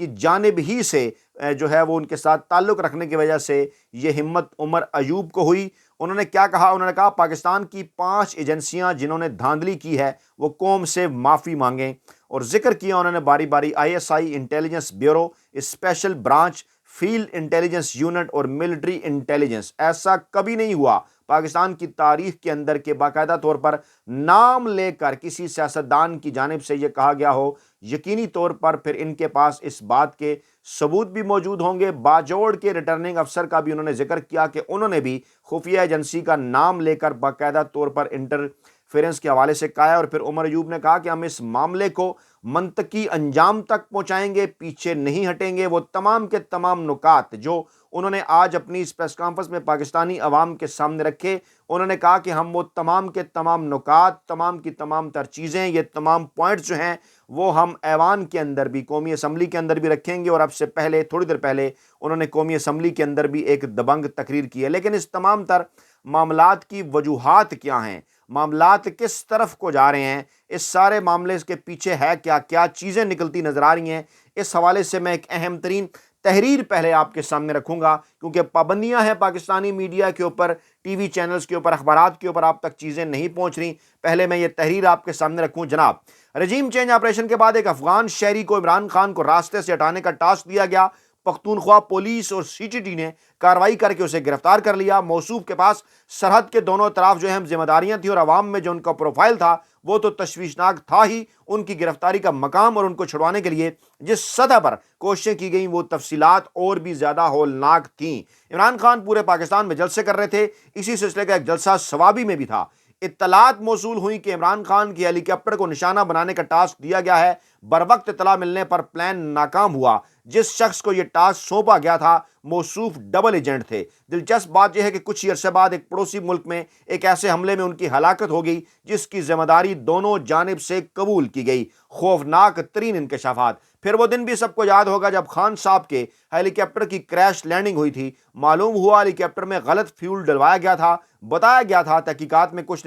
کی جانب ہی سے جو ہے وہ ان کے ساتھ تعلق رکھنے کی وجہ سے یہ ہمت عمر ایوب کو ہوئی۔ انہوں نے کیا کہا؟ انہوں نے کہا پاکستان کی 5 ایجنسیاں جنہوں نے دھاندلی کی ہے وہ قوم سے معافی مانگیں، اور ذکر کیا انہوں نے باری باری ISI intelligence bureau, special branch, field intelligence unit اور ملٹری انٹیلیجنس۔ ایسا کبھی نہیں ہوا پاکستان کی تاریخ کے اندر کہ باقاعدہ طور پر نام لے کر کسی سیاستدان کی جانب سے یہ کہا گیا ہو۔ یقینی طور پر پھر ان کے پاس اس بات کے ثبوت بھی موجود ہوں گے۔ باجوڑ کے ریٹرننگ افسر کا بھی انہوں نے ذکر کیا کہ انہوں نے بھی خفیہ ایجنسی کا نام لے کر باقاعدہ طور پر انٹرفیرنس کے حوالے سے کہا ہے، اور پھر عمر ایوب نے کہا کہ ہم اس معاملے کو منطقی انجام تک پہنچائیں گے، پیچھے نہیں ہٹیں گے۔ وہ تمام کے تمام نکات جو انہوں نے آج اپنی اس پریس کانفرنس میں پاکستانی عوام کے سامنے رکھے، انہوں نے کہا کہ ہم وہ تمام کے تمام نکات، تمام کی تمام تر چیزیں، یہ تمام پوائنٹس جو ہیں وہ ہم ایوان کے اندر بھی، قومی اسمبلی کے اندر بھی رکھیں گے۔ اور اب سے پہلے تھوڑی دیر پہلے انہوں نے قومی اسمبلی کے اندر بھی ایک دبنگ تقریر کی ہے۔ لیکن اس تمام تر معاملات کی وجوہات کیا ہیں، معاملات کس طرف کو جا رہے ہیں، اس سارے معاملے کے پیچھے ہے کیا کیا چیزیں نکلتی نظر آ رہی ہیں، اس حوالے سے میں ایک اہم ترین تحریر پہلے آپ کے سامنے رکھوں گا، کیونکہ پابندیاں ہیں پاکستانی میڈیا کے اوپر، ٹی وی چینلز کے اوپر، اخبارات کے اوپر آپ تک چیزیں نہیں پہنچ رہی۔ پہلے میں یہ تحریر آپ کے سامنے رکھوں۔ جناب، رجیم چینج آپریشن کے بعد ایک افغان شہری کو عمران خان کو راستے سے ہٹانے کا ٹاسک دیا گیا۔ پختونخوا پولیس اور CTT نے کارروائی کر کے اسے گرفتار کر لیا۔ موصوف کے پاس سرحد کے دونوں طرف جو اہم ذمہ داریاں تھیں، اور عوام میں جو ان کا پروفائل تھا وہ تو تشویشناک تھا ہی۔ ان کی گرفتاری کا مقام اور ان کو چھڑوانے کے لیے جس سطح پر کوششیں کی گئیں وہ تفصیلات اور بھی زیادہ ہولناک تھیں۔ عمران خان پورے پاکستان میں جلسے کر رہے تھے، اسی سلسلے کا ایک جلسہ سوابی میں بھی تھا۔ اطلاعات موصول ہوئی کہ عمران خان کی ہیلی کاپٹر کو نشانہ بنانے کا ٹاسک دیا گیا ہے۔ بروقت اطلاع ملنے پر پلان ناکام ہوا۔ جس شخص کو یہ ٹاسک سونپا گیا تھا موصوف ڈبل ایجنٹ تھے۔ دلچسپ بات یہ ہے کہ کچھ ہی عرصے بعد ایک پڑوسی ملک میں ایک ایسے حملے میں ان کی ہلاکت ہو گئی جس کی ذمہ داری دونوں جانب سے قبول کی گئی۔ خوفناک ترین انکشافات۔ پھر وہ دن بھی سب کو یاد ہوگا جب خان صاحب کے ہیلی کاپٹر کی کریش لینڈنگ ہوئی تھی۔ معلوم ہوا ہیلی کاپٹر میں غلط فیول ڈلوایا گیا تھا۔ بتایا گیا تحقیقات میں کچھ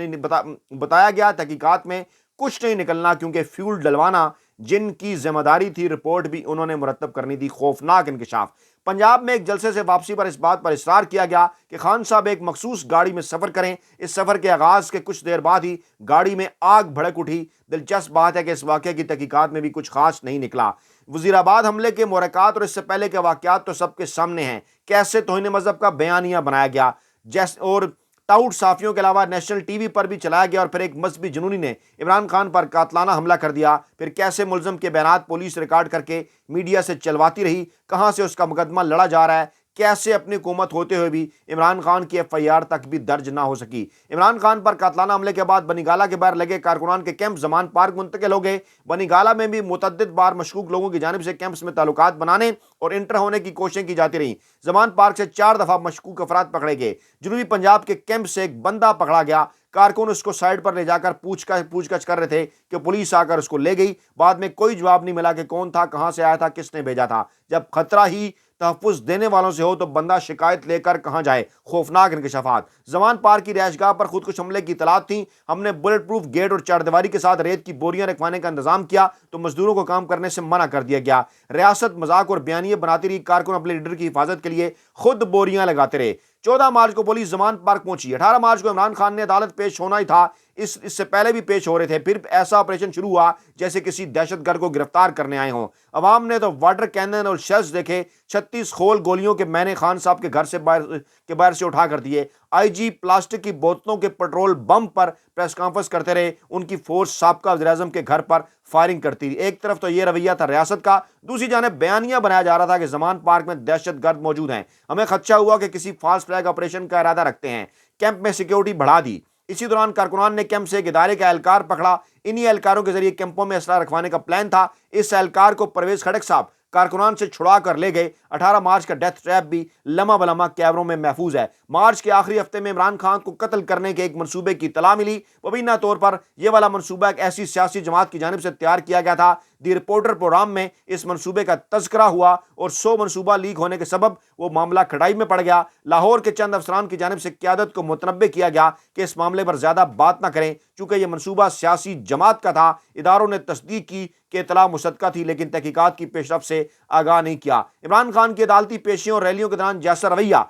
نہیں نکلنا، کیونکہ فیول ڈلوانا جن کی ذمہ داری تھی رپورٹ بھی انہوں نے مرتب کرنی تھی۔ خوفناک انکشاف۔ پنجاب میں ایک جلسے سے واپسی پر اس بات پر اصرار کیا گیا کہ خان صاحب ایک مخصوص گاڑی میں سفر کریں۔ اس سفر کے آغاز کے کچھ دیر بعد ہی گاڑی میں آگ بھڑک اٹھی۔ دلچسپ بات ہے کہ اس واقعے کی تحقیقات میں بھی کچھ خاص نہیں نکلا۔ وزیر آباد حملے کے محرکات اور اس سے پہلے کے واقعات تو سب کے سامنے ہیں۔ کیسے توہین مذہب کا بیانیہ بنایا گیا اور ٹاؤٹ صحافیوں کے علاوہ نیشنل ٹی وی پر بھی چلایا گیا، اور پھر ایک مذہبی جنونی نے عمران خان پر قاتلانہ حملہ کر دیا۔ پھر کیسے ملزم کے بیانات پولیس ریکارڈ کر کے میڈیا سے چلواتی رہی، کہاں سے اس کا مقدمہ لڑا جا رہا ہے، کیسے اپنی حکومت ہوتے ہوئے بھی عمران خان کی FIR تک بھی درج نہ ہو سکی۔ عمران خان پر قاتلانہ حملے کے بعد بنی گالہ کے باہر لگے کارکنان کے کیمپ زمان پارک منتقل ہو گئے۔ بنی گالہ میں بھی متعدد بار مشکوک لوگوں کی جانب سے کیمپس میں تعلقات بنانے اور انٹر ہونے کی کوششیں کی جاتی رہیں۔ زمان پارک سے 4 دفعہ مشکوک افراد پکڑے گئے۔ جنوبی پنجاب کے کیمپ سے ایک بندہ پکڑا گیا۔ کارکن اس کو سائڈ پر لے جا کر پوچھ گچھ کر رہے تھے کہ پولیس آ کر اس کو لے گئی۔ بعد میں کوئی جواب نہیں ملا کہ کون تھا، کہاں سے آیا تھا، کس نے بھیجا تھا۔ جب خطرہ ہی تحفظ دینے والوں سے ہو تو بندہ شکایت لے کر کہاں جائے۔ خوفناک انکشافات۔ زمان پارک کی رہائش گاہ پر خودکش حملے کی اطلاعات تھیں۔ ہم نے بلٹ پروف گیٹ اور چاردیواری کے ساتھ ریت کی بوریاں رکھوانے کا انتظام کیا تو مزدوروں کو کام کرنے سے منع کر دیا گیا۔ ریاست مذاق اور بیانیے بناتی رہی۔ کارکن اپنے لیڈر کی حفاظت کے لیے خود بوریاں لگاتے رہے۔ 14 مارچ کو پولیس زمان پارک پہنچی۔ 18 مارچ کو عمران خان نے عدالت پیش ہونا ہی تھا، اس سے پہلے بھی پیش ہو رہے تھے۔ پھر ایسا آپریشن شروع ہوا جیسے کسی دہشت گرد کو گرفتار کرنے آئے ہوں۔ عوام نے تو واٹر کینن اور شیلز دیکھے۔ 36 خول گولیوں کے میں نے خان صاحب کے گھر سے باہر سے اٹھا کر دیے۔ IG پلاسٹک کی بوتلوں کے پٹرول بم پر پریس کانفرنس کرتے رہے۔ ان کی فورس سابقہ وزیر اعظم کے گھر پر فائرنگ کرتی تھی۔ ایک طرف تو یہ رویہ تھا ریاست کا، دوسری جانب بیانیہ بنایا جا رہا تھا کہ زمان پارک میں دہشت گرد موجود ہیں۔ ہمیں خدشہ ہوا کہ کسی فالس فلیگ آپریشن کا ارادہ رکھتے ہیں۔ کیمپ میں سیکیورٹی بڑھا دی۔ اسی دوران کارکنان نے کیمپ سے ایک ادارے کا اہلکار پکڑا۔ انہی اہلکاروں کے ذریعے کیمپوں میں اسلحہ رکھوانے کا پلان تھا۔ اس اہلکار کو پرویز کھڑک صاحب کارکنان سے چھڑا کر لے گئے۔ 18 مارچ کا ڈیتھ ٹریپ بھی لمحہ بلمحہ کیمروں میں محفوظ ہے۔ مارچ کے آخری ہفتے میں عمران خان کو قتل کرنے کے ایک منصوبے کی اطلاع ملی۔ مبینہ طور پر یہ والا منصوبہ ایک ایسی سیاسی جماعت کی جانب سے تیار کیا گیا تھا دی رپورٹر پروگرام میں اس منصوبے کا تذکرہ ہوا اور 100 منصوبہ لیک ہونے کے سبب وہ معاملہ کھڑائی میں پڑ گیا۔ لاہور کے چند افسران کی جانب سے قیادت کو متنبہ کیا گیا کہ اس معاملے پر زیادہ بات نہ کریں، چونکہ یہ منصوبہ سیاسی جماعت کا تھا۔ اداروں نے تصدیق کی کہ اطلاع مصدقہ تھی، لیکن تحقیقات کی پیش رفت سے آگاہ نہیں کیا۔ عمران خان کی عدالتی پیشیوں اور ریلیوں کے دوران جیسا رویہ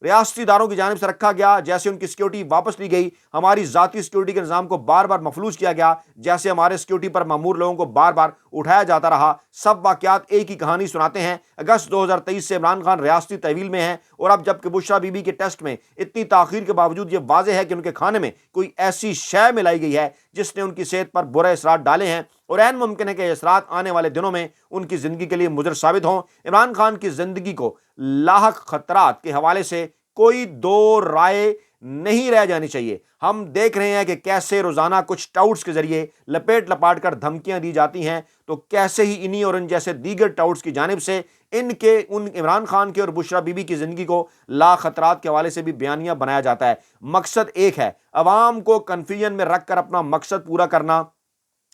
ریاستی اداروں کی جانب سے رکھا گیا، جیسے ان کی سیکیورٹی واپس لی گئی، ہماری ذاتی سیکیورٹی کے نظام کو بار بار مفلوج کیا گیا، جیسے ہمارے سیکیورٹی پر مامور لوگوں کو بار بار اٹھایا جاتا رہا، سب واقعات ایک ہی کہانی سناتے ہیں۔ اگست 2023 سے عمران خان ریاستی تحویل میں ہیں، اور اب جبکہ بشرا بی بی کے ٹیسٹ میں اتنی تاخیر کے باوجود یہ واضح ہے کہ ان کے کھانے میں کوئی ایسی شے ملائی گئی ہے جس نے ان کی صحت پر برے اثرات ڈالے ہیں، اور عین ممکن ہے کہ یہ اثرات آنے والے دنوں میں ان کی زندگی کے لیے مضر ثابت ہوں۔ عمران خان کی زندگی کو لاحق خطرات کے حوالے سے کوئی دو رائے نہیں رہ جانی چاہیے۔ ہم دیکھ رہے ہیں کہ کیسے روزانہ کچھ ٹاؤٹس کے ذریعے لپیٹ لپاٹ کر دھمکیاں دی جاتی ہیں، تو کیسے ہی انہی اور ان جیسے دیگر ٹاؤٹس کی جانب سے ان عمران خان کے اور بشرا بی بی کی زندگی کو لا خطرات کے حوالے سے بھی بیانیہ بنایا جاتا ہے۔ مقصد ایک ہے، عوام کو کنفیوژن میں رکھ کر اپنا مقصد پورا کرنا۔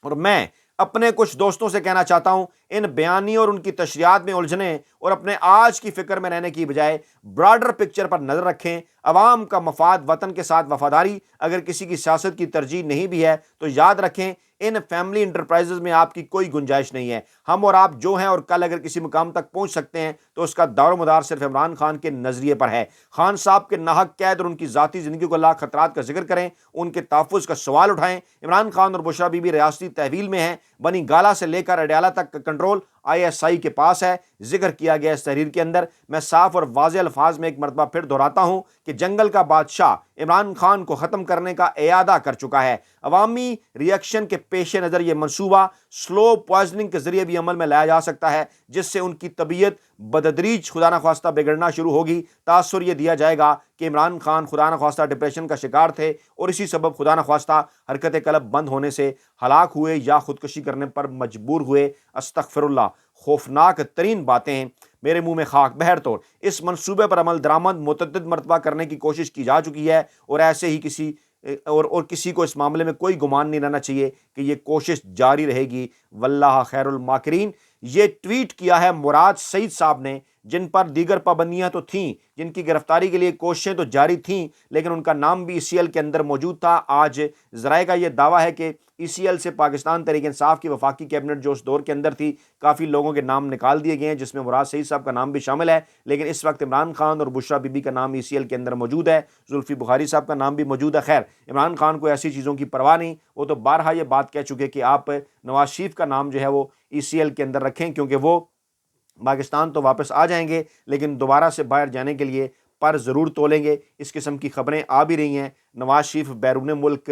اور میں اپنے کچھ دوستوں سے کہنا چاہتا ہوں، ان بیانیوں اور ان کی تشریحات میں الجھنے اور اپنے آج کی فکر میں رہنے کی بجائے براڈر پکچر پر نظر رکھیں۔ عوام کا مفاد، وطن کے ساتھ وفاداری اگر کسی کی سیاست کی ترجیح نہیں بھی ہے تو یاد رکھیں ان فیملی انٹرپرائزز میں آپ کی کوئی گنجائش نہیں ہے۔ ہم اور آپ جو ہیں اور کل اگر کسی مقام تک پہنچ سکتے ہیں تو اس کا دار و مدار صرف عمران خان کے نظریے پر ہے۔ خان صاحب کے ناحق قید اور ان کی ذاتی زندگی کو لا خطرات کا ذکر کریں، ان کے تحفظ کا سوال اٹھائیں۔ عمران خان اور بشرا بی بی ریاستی تحویل میں ہیں، بنی گالہ سے لے کر اڈیالہ تک کا کنٹرول ISI کے پاس ہے۔ ذکر کیا گیا اس تحریر کے اندر میں صاف اور واضح الفاظ میں ایک مرتبہ پھر دہراتا ہوں کہ جنگل کا بادشاہ عمران خان کو ختم کرنے کا اعادہ کر چکا ہے۔ عوامی ریئیکشن کے پیش نظر یہ منصوبہ سلو پوائزننگ کے ذریعے بھی عمل میں لایا جا سکتا ہے، جس سے ان کی طبیعت بدتدریج خدا نخواستہ بگڑنا شروع ہوگی۔ تاثر یہ دیا جائے گا کہ عمران خان خدا نخواستہ ڈپریشن کا شکار تھے اور اسی سبب خدا نخواستہ حرکت قلب بند ہونے سے ہلاک ہوئے یا خودکشی کرنے پر مجبور ہوئے۔ استغفر اللہ، خوفناک ترین باتیں میرے منہ میں خاک۔ بہرطور اس منصوبے پر عمل درآمد متعدد مرتبہ کرنے کی کوشش کی جا چکی ہے، اور ایسے ہی کسی کو اس معاملے میں کوئی گمان نہیں رہنا چاہیے کہ یہ کوشش جاری رہے گی۔ واللہ خیر الماکرین۔ یہ ٹویٹ کیا ہے مراد سعید صاحب نے، جن پر دیگر پابندیاں تو تھیں، جن کی گرفتاری کے لیے کوششیں تو جاری تھیں، لیکن ان کا نام بھی ECL کے اندر موجود تھا۔ آج ذرائع کا یہ دعویٰ ہے کہ ECL سے پاکستان تحریک انصاف کی وفاقی کیبنٹ جو اس دور کے اندر تھی، کافی لوگوں کے نام نکال دیے گئے ہیں، جس میں مراد سعید صاحب کا نام بھی شامل ہے، لیکن اس وقت عمران خان اور بشرا بی بی کا نام ECL کے اندر موجود ہے، زلفی بخاری صاحب کا نام بھی موجود ہے۔ خیر، عمران خان کو ایسی چیزوں کی پرواہ نہیں، وہ تو بارہا یہ بات کہہ چکے کہ آپ نواز شریف کا نام جو ہے وہ ECL کے اندر رکھیں، کیونکہ وہ پاکستان تو واپس آ جائیں گے لیکن دوبارہ سے باہر جانے کے لیے پر ضرور تولیں گے۔ اس قسم کی خبریں آ بھی رہی ہیں۔ نواز شریف بیرون ملک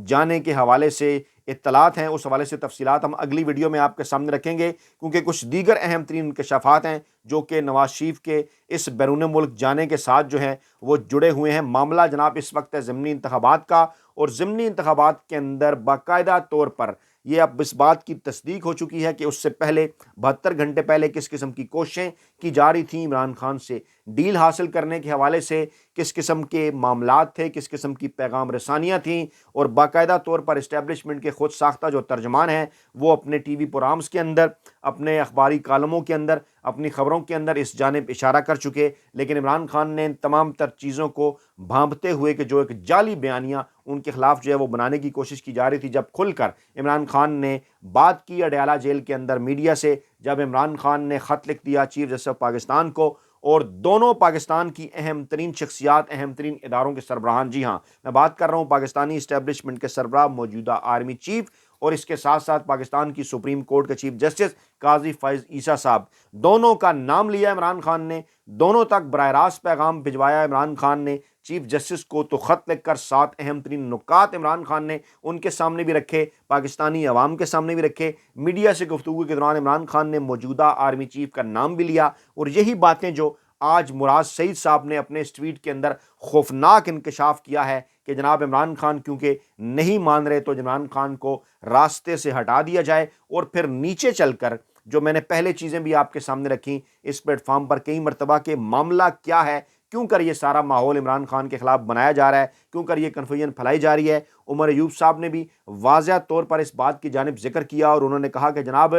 جانے کے حوالے سے اطلاعات ہیں، اس حوالے سے تفصیلات ہم اگلی ویڈیو میں آپ کے سامنے رکھیں گے، کیونکہ کچھ دیگر اہم ترین انکشافات ہیں جو کہ نواز شریف کے اس بیرون ملک جانے کے ساتھ جو ہیں وہ جڑے ہوئے ہیں۔ معاملہ جناب اس وقت ہے ضمنی انتخابات کا، اور ضمنی انتخابات کے اندر باقاعدہ طور پر یہ اب اس بات کی تصدیق ہو چکی ہے کہ اس سے پہلے 72 گھنٹے پہلے کس قسم کی کوششیں کی جا رہی تھیں عمران خان سے ڈیل حاصل کرنے کے حوالے سے، کس قسم کے معاملات تھے، کس قسم کی پیغام رسانیاں تھیں، اور باقاعدہ طور پر اسٹیبلشمنٹ کے خود ساختہ جو ترجمان ہیں وہ اپنے ٹی وی پروگرامز کے اندر، اپنے اخباری کالموں کے اندر، اپنی خبروں کے اندر اس جانب اشارہ کر چکے، لیکن عمران خان نے ان تمام تر چیزوں کو بھانپتے ہوئے کہ جو ایک جعلی بیانیہ ان کے خلاف جو ہے وہ بنانے کی کوشش کی جا رہی تھی، جب کھل کر عمران خان نے بات کی اڈیالہ جیل کے اندر میڈیا سے، جب عمران خان نے خط لکھ دیا چیف جسٹس آف پاکستان کو، اور دونوں پاکستان کی اہم ترین شخصیات، اہم ترین اداروں کے سربراہان، جی ہاں میں بات کر رہا ہوں پاکستانی اسٹیبلشمنٹ کے سربراہ، موجودہ آرمی چیف، اور اس کے ساتھ ساتھ پاکستان کی سپریم کورٹ کے چیف جسٹس قاضی فائز عیسیٰ صاحب، دونوں کا نام لیا عمران خان نے، دونوں تک براہ راست پیغام بھجوایا عمران خان نے، چیف جسٹس کو تو خط لکھ کر 7 اہم ترین نکات عمران خان نے ان کے سامنے بھی رکھے، پاکستانی عوام کے سامنے بھی رکھے، میڈیا سے گفتگو کے دوران عمران خان نے موجودہ آرمی چیف کا نام بھی لیا، اور یہی باتیں جو آج مراد سعید صاحب نے اپنے اس ٹویٹ کے اندر خوفناک انکشاف کیا ہے کہ جناب عمران خان کیونکہ نہیں مان رہے تو عمران خان کو راستے سے ہٹا دیا جائے، اور پھر نیچے چل کر جو میں نے پہلے چیزیں بھی آپ کے سامنے رکھیں اس پلیٹ فارم پر کئی مرتبہ کہ معاملہ کیا ہے، کیوں کر یہ سارا ماحول عمران خان کے خلاف بنایا جا رہا ہے، کیوں کر یہ کنفیوژن پھیلائی جا رہی ہے۔ عمر ایوب صاحب نے بھی واضح طور پر اس بات کی جانب ذکر کیا، اور انہوں نے کہا کہ جناب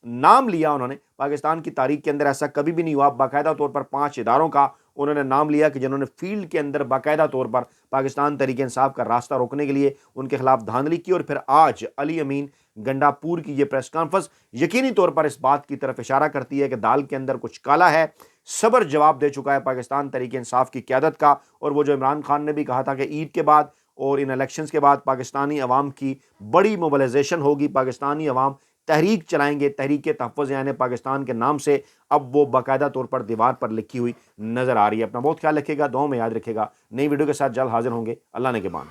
نام لیا انہوں نے، پاکستان کی تاریخ کے اندر ایسا کبھی بھی نہیں ہوا، باقاعدہ طور پر 5 اداروں کا انہوں نے نام لیا کہ جنہوں نے فیلڈ کے اندر باقاعدہ طور پر پاکستان تحریک انصاف کا راستہ روکنے کے لیے ان کے خلاف دھاندلی کی، اور پھر آج علی امین گنڈاپور کی یہ پریس کانفرنس یقینی طور پر اس بات کی طرف اشارہ کرتی ہے کہ دال کے اندر کچھ کالا ہے، صبر جواب دے چکا ہے پاکستان تحریک انصاف کی قیادت کا، اور وہ جو عمران خان نے بھی کہا تھا کہ عید کے بعد اور ان الیکشنز کے بعد پاکستانی عوام کی بڑی موبلائزیشن ہوگی، پاکستانی عوام تحریک چلائیں گے، تحریک تحفظ یعنی پاکستان کے نام سے، اب وہ باقاعدہ طور پر دیوار پر لکھی ہوئی نظر آ رہی ہے۔ اپنا بہت خیال رکھے گا، دعاؤں میں یاد رکھے گا۔ نئی ویڈیو کے ساتھ جلد حاضر ہوں گے، اللہ نے کے بان۔